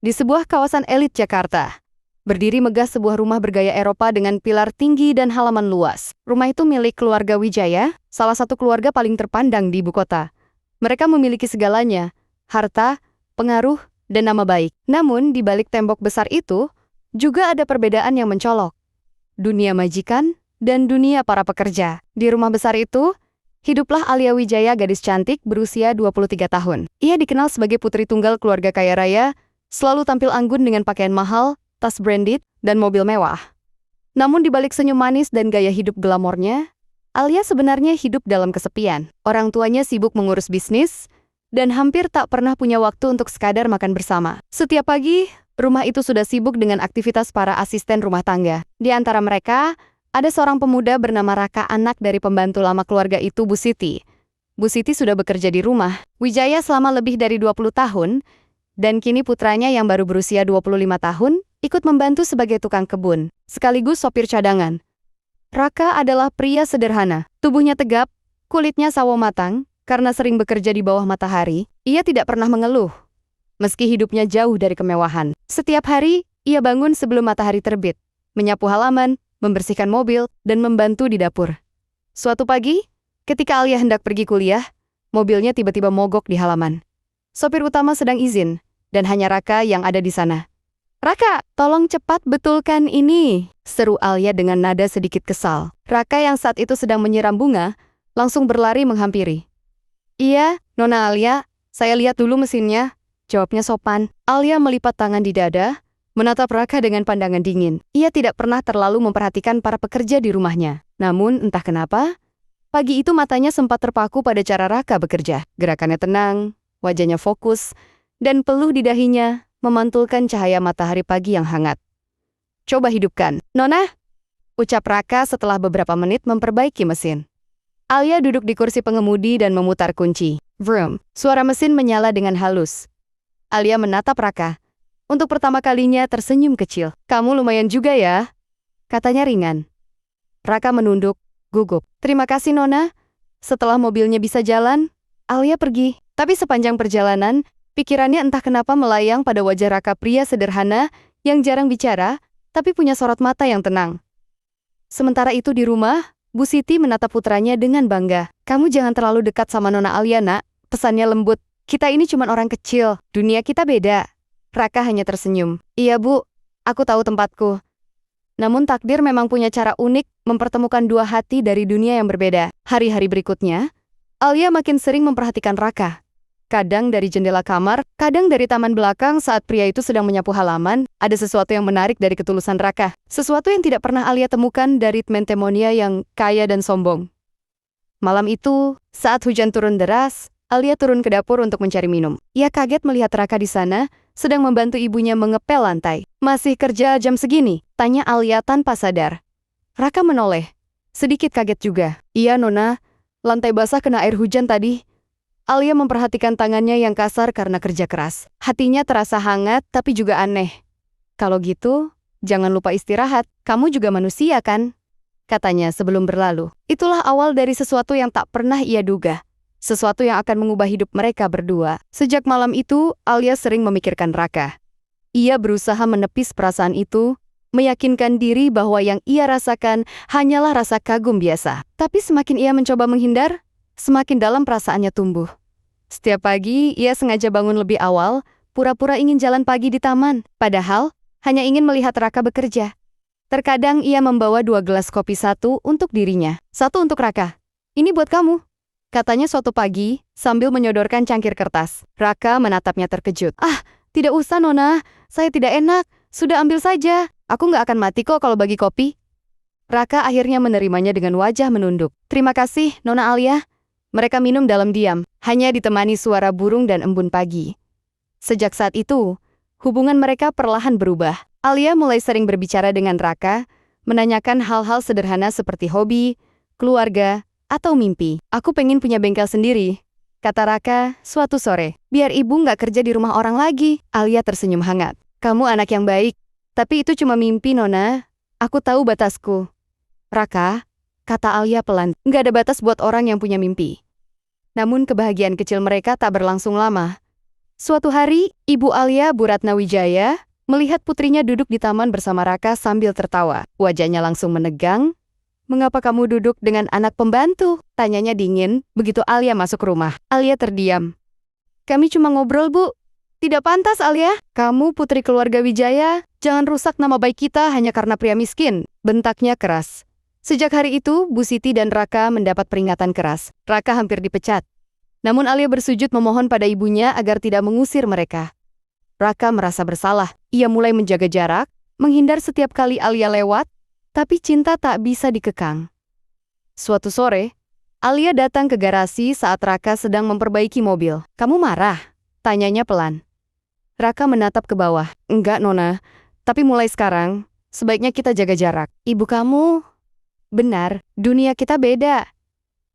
Di sebuah kawasan elit Jakarta, berdiri megah sebuah rumah bergaya Eropa dengan pilar tinggi dan halaman luas. Rumah itu milik keluarga Wijaya, salah satu keluarga paling terpandang di ibu kota. Mereka memiliki segalanya, harta, pengaruh, dan nama baik. Namun, di balik tembok besar itu, juga ada perbedaan yang mencolok. Dunia majikan dan dunia para pekerja. Di rumah besar itu, hiduplah Alia Wijaya, gadis cantik berusia 23 tahun. Ia dikenal sebagai putri tunggal keluarga kaya raya, selalu tampil anggun dengan pakaian mahal, tas branded, dan mobil mewah. Namun di balik senyum manis dan gaya hidup glamornya, Alia sebenarnya hidup dalam kesepian. Orang tuanya sibuk mengurus bisnis, dan hampir tak pernah punya waktu untuk sekadar makan bersama. Setiap pagi, rumah itu sudah sibuk dengan aktivitas para asisten rumah tangga. Di antara mereka, ada seorang pemuda bernama Raka, anak dari pembantu lama keluarga itu, Bu Siti. Bu Siti sudah bekerja di rumah Wijaya selama lebih dari 20 tahun, dan kini putranya yang baru berusia 25 tahun, ikut membantu sebagai tukang kebun, sekaligus sopir cadangan. Raka adalah pria sederhana, tubuhnya tegap, kulitnya sawo matang, karena sering bekerja di bawah matahari, ia tidak pernah mengeluh. Meski hidupnya jauh dari kemewahan, setiap hari, ia bangun sebelum matahari terbit, menyapu halaman, membersihkan mobil, dan membantu di dapur. Suatu pagi, ketika Alia hendak pergi kuliah, mobilnya tiba-tiba mogok di halaman. Sopir utama sedang izin, dan hanya Raka yang ada di sana. "Raka, tolong cepat betulkan ini," seru Alia dengan nada sedikit kesal. Raka yang saat itu sedang menyiram bunga, langsung berlari menghampiri. "Iya, Nona Alia, saya lihat dulu mesinnya," jawabnya sopan. Alia melipat tangan di dada, menatap Raka dengan pandangan dingin. Ia tidak pernah terlalu memperhatikan para pekerja di rumahnya. Namun, entah kenapa, pagi itu matanya sempat terpaku pada cara Raka bekerja. Gerakannya tenang, wajahnya fokus, dan peluh di dahinya memantulkan cahaya matahari pagi yang hangat. "Coba hidupkan, Nona," ucap Raka setelah beberapa menit memperbaiki mesin. Alia duduk di kursi pengemudi dan memutar kunci. Vroom, suara mesin menyala dengan halus. Alia menatap Raka. Untuk pertama kalinya tersenyum kecil. "Kamu lumayan juga ya," katanya ringan. Raka menunduk, gugup. "Terima kasih, Nona." Setelah mobilnya bisa jalan, Alia pergi. Tapi sepanjang perjalanan, pikirannya entah kenapa melayang pada wajah Raka, pria sederhana yang jarang bicara, tapi punya sorot mata yang tenang. Sementara itu di rumah, Bu Siti menatap putranya dengan bangga. "Kamu jangan terlalu dekat sama Nona Alia, nak," pesannya lembut. "Kita ini cuma orang kecil, dunia kita beda." Raka hanya tersenyum. "Iya, Bu, aku tahu tempatku." Namun takdir memang punya cara unik mempertemukan dua hati dari dunia yang berbeda. Hari-hari berikutnya, Alia makin sering memperhatikan Raka. Kadang dari jendela kamar, kadang dari taman belakang saat pria itu sedang menyapu halaman, ada sesuatu yang menarik dari ketulusan Raka. Sesuatu yang tidak pernah Alia temukan dari mentemonia yang kaya dan sombong. Malam itu, saat hujan turun deras, Alia turun ke dapur untuk mencari minum. Ia kaget melihat Raka di sana, sedang membantu ibunya mengepel lantai. "Masih kerja jam segini?" tanya Alia tanpa sadar. Raka menoleh. Sedikit kaget juga. "Iya, Nona. Lantai basah kena air hujan tadi." Alia memperhatikan tangannya yang kasar karena kerja keras. Hatinya terasa hangat tapi juga aneh. "Kalau gitu, jangan lupa istirahat. Kamu juga manusia, kan?" katanya sebelum berlalu. Itulah awal dari sesuatu yang tak pernah ia duga. Sesuatu yang akan mengubah hidup mereka berdua. Sejak malam itu, Alia sering memikirkan Raka. Ia berusaha menepis perasaan itu, meyakinkan diri bahwa yang ia rasakan hanyalah rasa kagum biasa. Tapi semakin ia mencoba menghindar, semakin dalam perasaannya tumbuh. Setiap pagi, ia sengaja bangun lebih awal, pura-pura ingin jalan pagi di taman. Padahal, hanya ingin melihat Raka bekerja. Terkadang ia membawa 2 gelas kopi, satu untuk dirinya, satu untuk Raka. "Ini buat kamu," katanya suatu pagi, sambil menyodorkan cangkir kertas. Raka menatapnya terkejut. "Ah, tidak usah, Nona. Saya tidak enak. Sudah ambil saja. Aku nggak akan mati kok kalau bagi kopi." Raka akhirnya menerimanya dengan wajah menunduk. "Terima kasih, Nona Alia." Mereka minum dalam diam, hanya ditemani suara burung dan embun pagi. Sejak saat itu, hubungan mereka perlahan berubah. Alia mulai sering berbicara dengan Raka, menanyakan hal-hal sederhana seperti hobi, keluarga, atau mimpi. "Aku pengen punya bengkel sendiri," kata Raka suatu sore. "Biar ibu nggak kerja di rumah orang lagi." Alia tersenyum hangat. "Kamu anak yang baik. Tapi itu cuma mimpi, Nona. Aku tahu batasku." "Raka," kata Alia pelan, "nggak ada batas buat orang yang punya mimpi." Namun kebahagiaan kecil mereka tak berlangsung lama. Suatu hari, Ibu Alia, Bu Ratna Wijaya, melihat putrinya duduk di taman bersama Raka sambil tertawa. Wajahnya langsung menegang. "Mengapa kamu duduk dengan anak pembantu?" tanyanya dingin, begitu Alia masuk rumah. Alia terdiam. "Kami cuma ngobrol, Bu." "Tidak pantas, Alia. Kamu putri keluarga Wijaya. Jangan rusak nama baik kita hanya karena pria miskin," bentaknya keras. Sejak hari itu, Bu Siti dan Raka mendapat peringatan keras. Raka hampir dipecat. Namun Alia bersujud memohon pada ibunya agar tidak mengusir mereka. Raka merasa bersalah. Ia mulai menjaga jarak, menghindar setiap kali Alia lewat, tapi cinta tak bisa dikekang. Suatu sore, Alia datang ke garasi saat Raka sedang memperbaiki mobil. "Kamu marah?" tanyanya pelan. Raka menatap ke bawah. "Enggak, Nona. Tapi mulai sekarang, sebaiknya kita jaga jarak." "Ibu kamu..." "Benar, dunia kita beda."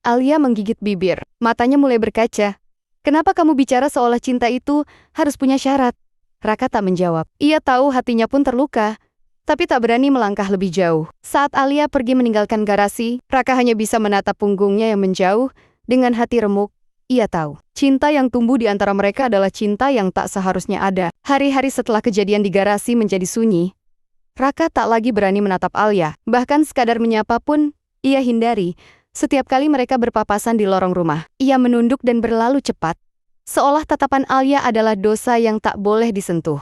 Alia menggigit bibir. Matanya mulai berkaca. "Kenapa kamu bicara seolah cinta itu harus punya syarat?" Raka tak menjawab. Ia tahu hatinya pun terluka, tapi tak berani melangkah lebih jauh. Saat Alia pergi meninggalkan garasi, Raka hanya bisa menatap punggungnya yang menjauh. Dengan hati remuk, ia tahu. Cinta yang tumbuh di antara mereka adalah cinta yang tak seharusnya ada. Hari-hari setelah kejadian di garasi menjadi sunyi. Raka tak lagi berani menatap Alia. Bahkan sekadar menyapa pun, ia hindari. Setiap kali mereka berpapasan di lorong rumah, ia menunduk dan berlalu cepat. Seolah tatapan Alia adalah dosa yang tak boleh disentuh.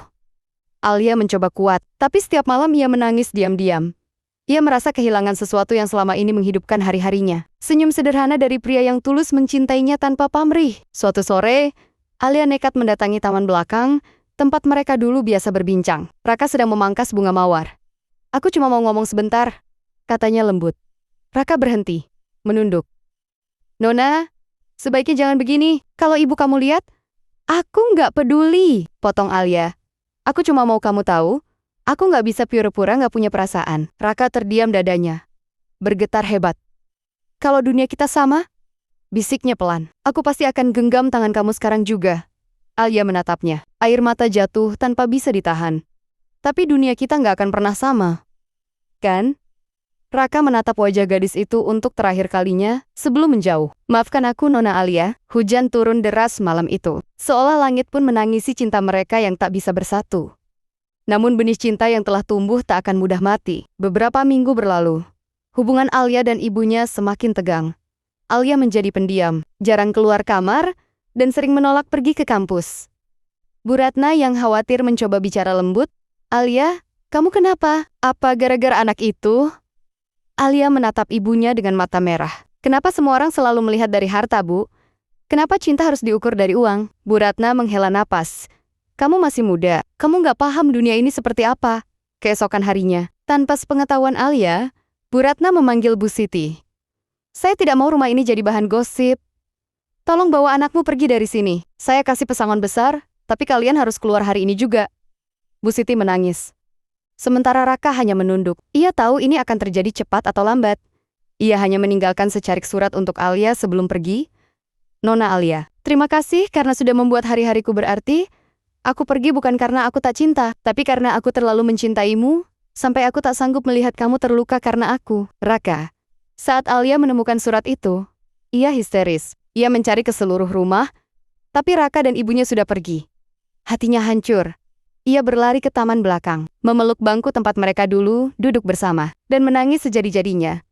Alia mencoba kuat, tapi setiap malam ia menangis diam-diam. Ia merasa kehilangan sesuatu yang selama ini menghidupkan hari-harinya. Senyum sederhana dari pria yang tulus mencintainya tanpa pamrih. Suatu sore, Alia nekat mendatangi taman belakang, tempat mereka dulu biasa berbincang. Raka sedang memangkas bunga mawar. "Aku cuma mau ngomong sebentar," katanya lembut. Raka berhenti, menunduk. "Nona, sebaiknya jangan begini. Kalau ibu kamu lihat..." "Aku nggak peduli," potong Alia. "Aku cuma mau kamu tahu, aku nggak bisa pura-pura nggak punya perasaan." Raka terdiam, dadanya bergetar hebat. "Kalau dunia kita sama," bisiknya pelan, "aku pasti akan genggam tangan kamu sekarang juga." Alia menatapnya. Air mata jatuh tanpa bisa ditahan. "Tapi dunia kita nggak akan pernah sama, kan?" Raka menatap wajah gadis itu untuk terakhir kalinya sebelum menjauh. "Maafkan aku, Nona Alia." Hujan turun deras malam itu. Seolah langit pun menangisi cinta mereka yang tak bisa bersatu. Namun benih cinta yang telah tumbuh tak akan mudah mati. Beberapa minggu berlalu. Hubungan Alia dan ibunya semakin tegang. Alia menjadi pendiam, jarang keluar kamar, dan sering menolak pergi ke kampus. Bu Ratna yang khawatir mencoba bicara lembut. "Alia, kamu kenapa? Apa gara-gara anak itu?" Alia menatap ibunya dengan mata merah. "Kenapa semua orang selalu melihat dari harta, Bu? Kenapa cinta harus diukur dari uang?" Bu Ratna menghela napas. "Kamu masih muda, kamu nggak paham dunia ini seperti apa." Keesokan harinya, tanpa sepengetahuan Alia, Bu Ratna memanggil Bu Siti. "Saya tidak mau rumah ini jadi bahan gosip. Tolong bawa anakmu pergi dari sini. Saya kasih pesangon besar, tapi kalian harus keluar hari ini juga." Bu Siti menangis. Sementara Raka hanya menunduk. Ia tahu ini akan terjadi cepat atau lambat. Ia hanya meninggalkan secarik surat untuk Alia sebelum pergi. "Nona Alia, terima kasih karena sudah membuat hari-hariku berarti. Aku pergi bukan karena aku tak cinta, tapi karena aku terlalu mencintaimu, sampai aku tak sanggup melihat kamu terluka karena aku." Raka. Saat Alia menemukan surat itu, ia histeris. Ia mencari ke seluruh rumah, tapi Raka dan ibunya sudah pergi. Hatinya hancur. Ia berlari ke taman belakang, memeluk bangku tempat mereka dulu duduk bersama, dan menangis sejadi-jadinya.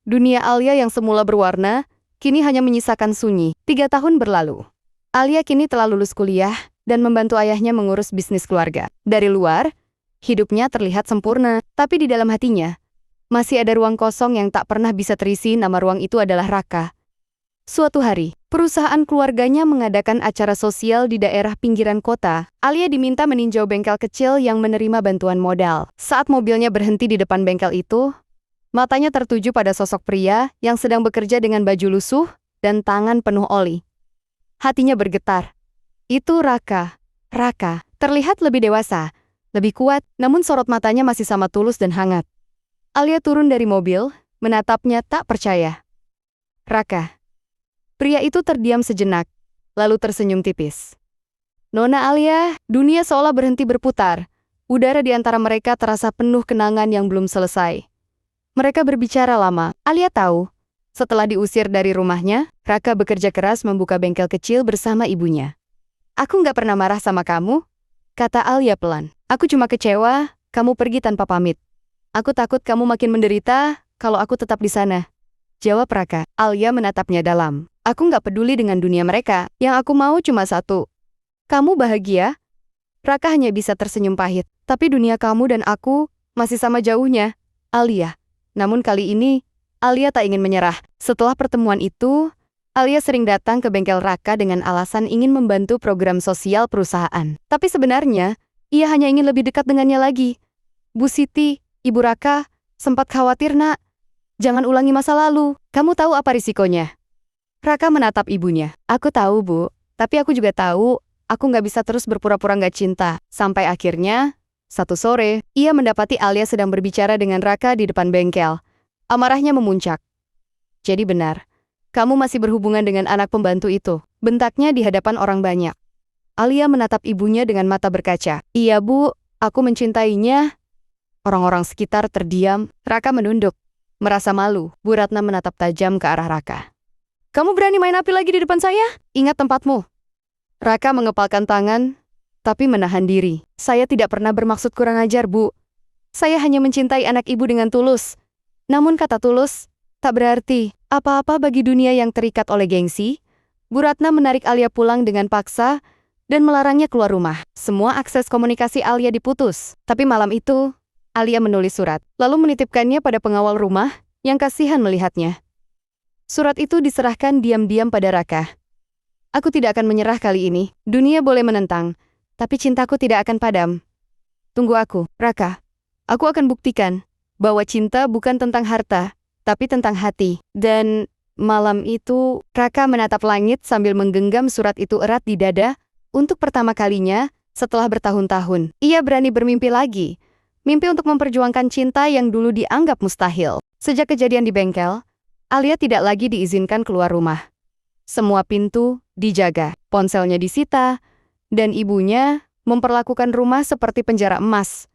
Dunia Alia yang semula berwarna, kini hanya menyisakan sunyi. 3 tahun berlalu. Alia kini telah lulus kuliah, dan membantu ayahnya mengurus bisnis keluarga. Dari luar, hidupnya terlihat sempurna, tapi di dalam hatinya, masih ada ruang kosong yang tak pernah bisa terisi. Nama ruang itu adalah Raka. Suatu hari, perusahaan keluarganya mengadakan acara sosial di daerah pinggiran kota. Alia diminta meninjau bengkel kecil yang menerima bantuan modal. Saat mobilnya berhenti di depan bengkel itu, matanya tertuju pada sosok pria yang sedang bekerja dengan baju lusuh dan tangan penuh oli. Hatinya bergetar. Itu Raka. Raka terlihat lebih dewasa, lebih kuat, namun sorot matanya masih sama tulus dan hangat. Alia turun dari mobil, menatapnya tak percaya. "Raka." Pria itu terdiam sejenak, lalu tersenyum tipis. "Nona Alia." Dunia seolah berhenti berputar. Udara di antara mereka terasa penuh kenangan yang belum selesai. Mereka berbicara lama. Alia tahu, setelah diusir dari rumahnya, Raka bekerja keras membuka bengkel kecil bersama ibunya. Aku nggak pernah marah sama kamu, kata Alia pelan. Aku cuma kecewa, kamu pergi tanpa pamit. Aku takut kamu makin menderita kalau aku tetap di sana, jawab Raka. Alia menatapnya dalam. Aku nggak peduli dengan dunia mereka, yang aku mau cuma satu. Kamu bahagia? Raka hanya bisa tersenyum pahit. Tapi dunia kamu dan aku masih sama jauhnya, Alia. Namun kali ini, Alia tak ingin menyerah. Setelah pertemuan itu, Alia sering datang ke bengkel Raka dengan alasan ingin membantu program sosial perusahaan. Tapi sebenarnya, ia hanya ingin lebih dekat dengannya lagi. Bu Siti, Ibu Raka, sempat khawatir nak. Jangan ulangi masa lalu, kamu tahu apa risikonya? Raka menatap ibunya. Aku tahu Bu, tapi aku juga tahu aku nggak bisa terus berpura-pura nggak cinta. Sampai akhirnya, satu sore, ia mendapati Alia sedang berbicara dengan Raka di depan bengkel. Amarahnya memuncak. Jadi benar, kamu masih berhubungan dengan anak pembantu itu, bentaknya di hadapan orang banyak. Alia menatap ibunya dengan mata berkaca. Iya Bu, aku mencintainya. Orang-orang sekitar terdiam. Raka menunduk, merasa malu. Bu Ratna menatap tajam ke arah Raka. Kamu berani main api lagi di depan saya? Ingat tempatmu. Raka mengepalkan tangan, tapi menahan diri. Saya tidak pernah bermaksud kurang ajar, Bu. Saya hanya mencintai anak ibu dengan tulus. Namun kata tulus, tak berarti apa-apa bagi dunia yang terikat oleh gengsi. Bu Ratna menarik Alia pulang dengan paksa dan melarangnya keluar rumah. Semua akses komunikasi Alia diputus. Tapi malam itu, Alia menulis surat, lalu menitipkannya pada pengawal rumah yang kasihan melihatnya. Surat itu diserahkan diam-diam pada Raka. Aku tidak akan menyerah kali ini. Dunia boleh menentang, tapi cintaku tidak akan padam. Tunggu aku, Raka. Aku akan buktikan bahwa cinta bukan tentang harta, tapi tentang hati. Dan malam itu, Raka menatap langit sambil menggenggam surat itu erat di dada. Untuk pertama kalinya, setelah bertahun-tahun, ia berani bermimpi lagi. Mimpi untuk memperjuangkan cinta yang dulu dianggap mustahil. Sejak kejadian di bengkel, Alia tidak lagi diizinkan keluar rumah. Semua pintu dijaga, ponselnya disita, dan ibunya memperlakukan rumah seperti penjara emas.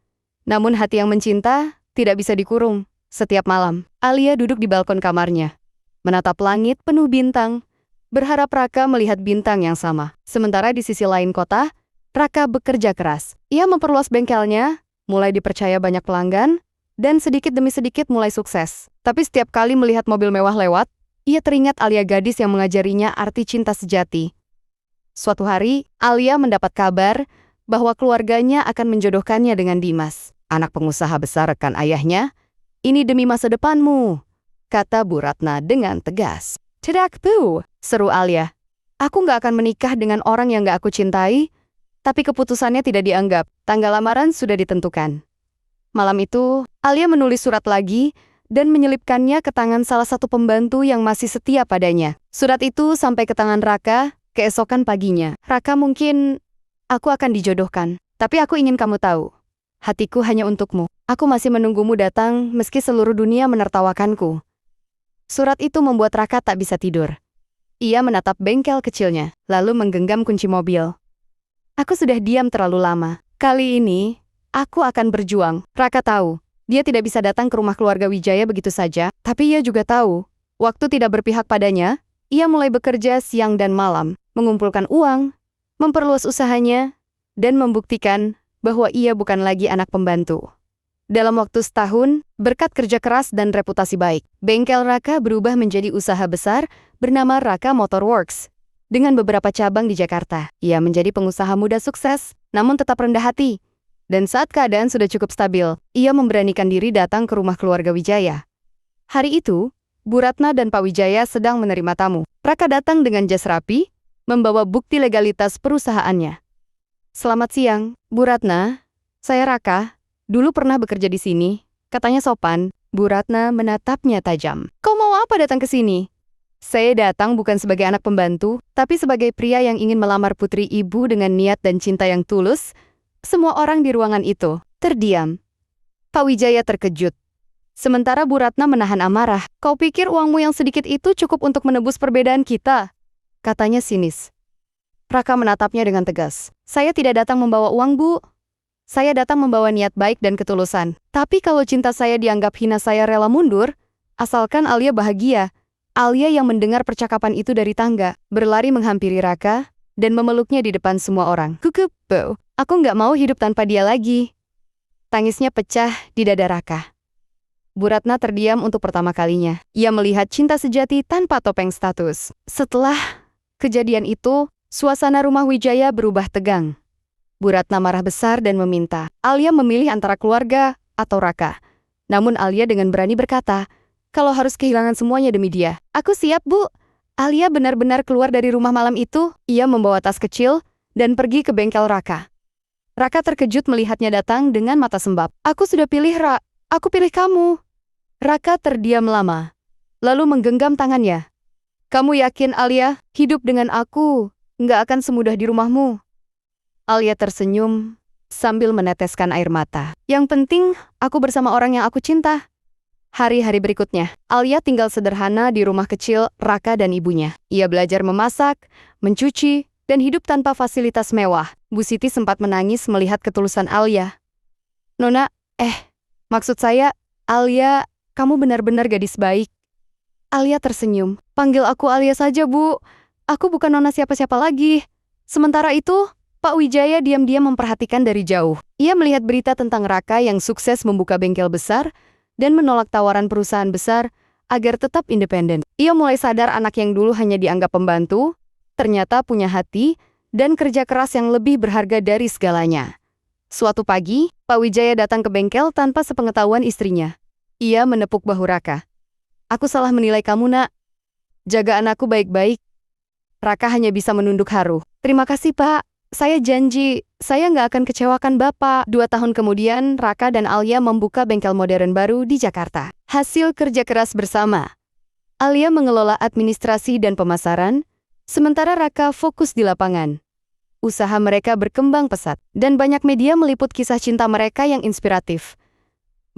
Namun hati yang mencinta tidak bisa dikurung. Setiap malam, Alia duduk di balkon kamarnya, menatap langit penuh bintang, berharap Raka melihat bintang yang sama. Sementara di sisi lain kota, Raka bekerja keras. Ia memperluas bengkelnya, mulai dipercaya banyak pelanggan, dan sedikit demi sedikit mulai sukses. Tapi setiap kali melihat mobil mewah lewat, ia teringat Alia gadis yang mengajarinya arti cinta sejati. Suatu hari, Alia mendapat kabar bahwa keluarganya akan menjodohkannya dengan Dimas, anak pengusaha besar rekan ayahnya. Ini demi masa depanmu, kata Bu Ratna dengan tegas. Tidak Bu, seru Alia. Aku nggak akan menikah dengan orang yang nggak aku cintai, tapi keputusannya tidak dianggap. Tanggal lamaran sudah ditentukan. Malam itu, Alia menulis surat lagi dan menyelipkannya ke tangan salah satu pembantu yang masih setia padanya. Surat itu sampai ke tangan Raka keesokan paginya. Raka, mungkin aku akan dijodohkan, tapi aku ingin kamu tahu, hatiku hanya untukmu. Aku masih menunggumu datang meski seluruh dunia menertawakanku. Surat itu membuat Raka tak bisa tidur. Ia menatap bengkel kecilnya, lalu menggenggam kunci mobil. Aku sudah diam terlalu lama. Kali ini, aku akan berjuang. Raka tahu, dia tidak bisa datang ke rumah keluarga Wijaya begitu saja, tapi ia juga tahu, waktu tidak berpihak padanya, ia mulai bekerja siang dan malam, mengumpulkan uang, memperluas usahanya, dan membuktikan bahwa ia bukan lagi anak pembantu. Dalam waktu setahun, berkat kerja keras dan reputasi baik, bengkel Raka berubah menjadi usaha besar bernama Raka Motor Works. Dengan beberapa cabang di Jakarta, ia menjadi pengusaha muda sukses, namun tetap rendah hati. Dan saat keadaan sudah cukup stabil, ia memberanikan diri datang ke rumah keluarga Wijaya. Hari itu, Bu Ratna dan Pak Wijaya sedang menerima tamu. Raka datang dengan jas rapi, membawa bukti legalitas perusahaannya. Selamat siang, Bu Ratna. Saya Raka. Dulu pernah bekerja di sini, katanya sopan. Bu Ratna menatapnya tajam. Kau mau apa datang ke sini? Saya datang bukan sebagai anak pembantu, tapi sebagai pria yang ingin melamar putri ibu dengan niat dan cinta yang tulus. Semua orang di ruangan itu terdiam. Pak Wijaya terkejut. Sementara Bu Ratna menahan amarah. Kau pikir uangmu yang sedikit itu cukup untuk menebus perbedaan kita? Katanya sinis. Raka menatapnya dengan tegas. Saya tidak datang membawa uang, Bu. Saya datang membawa niat baik dan ketulusan. Tapi kalau cinta saya dianggap hina, saya rela mundur, asalkan Alia bahagia. Alia yang mendengar percakapan itu dari tangga, berlari menghampiri Raka, dan memeluknya di depan semua orang. Kukup, Bo. Aku nggak mau hidup tanpa dia lagi. Tangisnya pecah di dada Raka. Bu Ratna terdiam untuk pertama kalinya. Ia melihat cinta sejati tanpa topeng status. Setelah kejadian itu, suasana rumah Wijaya berubah tegang. Bu Ratna marah besar dan meminta Alia memilih antara keluarga atau Raka. Namun Alia dengan berani berkata, kalau harus kehilangan semuanya demi dia. Aku siap, Bu. Alia benar-benar keluar dari rumah malam itu. Ia membawa tas kecil dan pergi ke bengkel Raka. Raka terkejut melihatnya datang dengan mata sembab. Aku sudah pilih, Ra. Aku pilih kamu. Raka terdiam lama, lalu menggenggam tangannya. Kamu yakin, Alia, hidup dengan aku nggak akan semudah di rumahmu? Alia tersenyum sambil meneteskan air mata. Yang penting, aku bersama orang yang aku cinta. Hari-hari berikutnya, Alia tinggal sederhana di rumah kecil Raka dan ibunya. Ia belajar memasak, mencuci, dan hidup tanpa fasilitas mewah. Bu Siti sempat menangis melihat ketulusan Alia. Nona, maksud saya, Alia, kamu benar-benar gadis baik. Alia tersenyum. Panggil aku Alia saja, Bu. Aku bukan nona siapa-siapa lagi. Sementara itu, Pak Wijaya diam-diam memperhatikan dari jauh. Ia melihat berita tentang Raka yang sukses membuka bengkel besar dan menolak tawaran perusahaan besar agar tetap independen. Ia mulai sadar anak yang dulu hanya dianggap pembantu, ternyata punya hati dan kerja keras yang lebih berharga dari segalanya. Suatu pagi, Pak Wijaya datang ke bengkel tanpa sepengetahuan istrinya. Ia menepuk bahu Raka. Aku salah menilai kamu, Nak. Jaga anakku baik-baik. Raka hanya bisa menunduk haru. Terima kasih, Pak. Saya janji, saya nggak akan kecewakan Bapak. 2 tahun kemudian, Raka dan Alia membuka bengkel modern baru di Jakarta. Hasil kerja keras bersama. Alia mengelola administrasi dan pemasaran, sementara Raka fokus di lapangan. Usaha mereka berkembang pesat, dan banyak media meliput kisah cinta mereka yang inspiratif.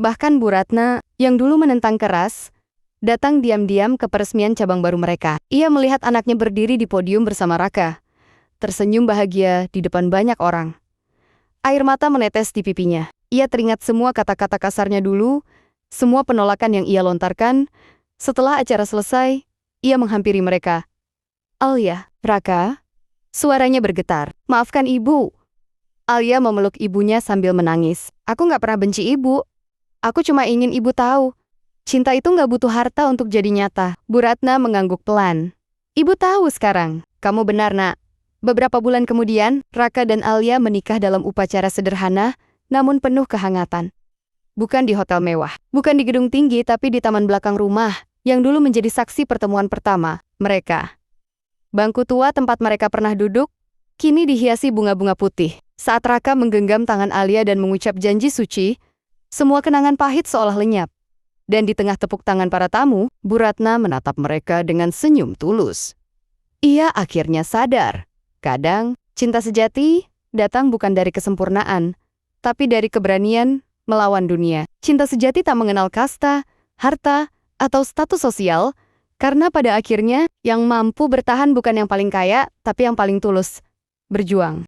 Bahkan Bu Ratna, yang dulu menentang keras, datang diam-diam ke peresmian cabang baru mereka. Ia melihat anaknya berdiri di podium bersama Raka, tersenyum bahagia di depan banyak orang. Air mata menetes di pipinya. Ia teringat semua kata-kata kasarnya dulu, semua penolakan yang ia lontarkan. Setelah acara selesai, ia menghampiri mereka. Alia, Raka, suaranya bergetar. Maafkan ibu. Alia memeluk ibunya sambil menangis. Aku nggak pernah benci ibu. Aku cuma ingin ibu tahu, cinta itu nggak butuh harta untuk jadi nyata. Bu Ratna mengangguk pelan. Ibu tahu sekarang. Kamu benar, Nak. Beberapa bulan kemudian, Raka dan Alia menikah dalam upacara sederhana, namun penuh kehangatan. Bukan di hotel mewah, bukan di gedung tinggi, tapi di taman belakang rumah, yang dulu menjadi saksi pertemuan pertama mereka. Bangku tua tempat mereka pernah duduk, kini dihiasi bunga-bunga putih. Saat Raka menggenggam tangan Alia dan mengucap janji suci, semua kenangan pahit seolah lenyap. Dan di tengah tepuk tangan para tamu, Bu Ratna menatap mereka dengan senyum tulus. Ia akhirnya sadar. Kadang, cinta sejati datang bukan dari kesempurnaan, tapi dari keberanian melawan dunia. Cinta sejati tak mengenal kasta, harta, atau status sosial, karena pada akhirnya yang mampu bertahan bukan yang paling kaya, tapi yang paling tulus berjuang.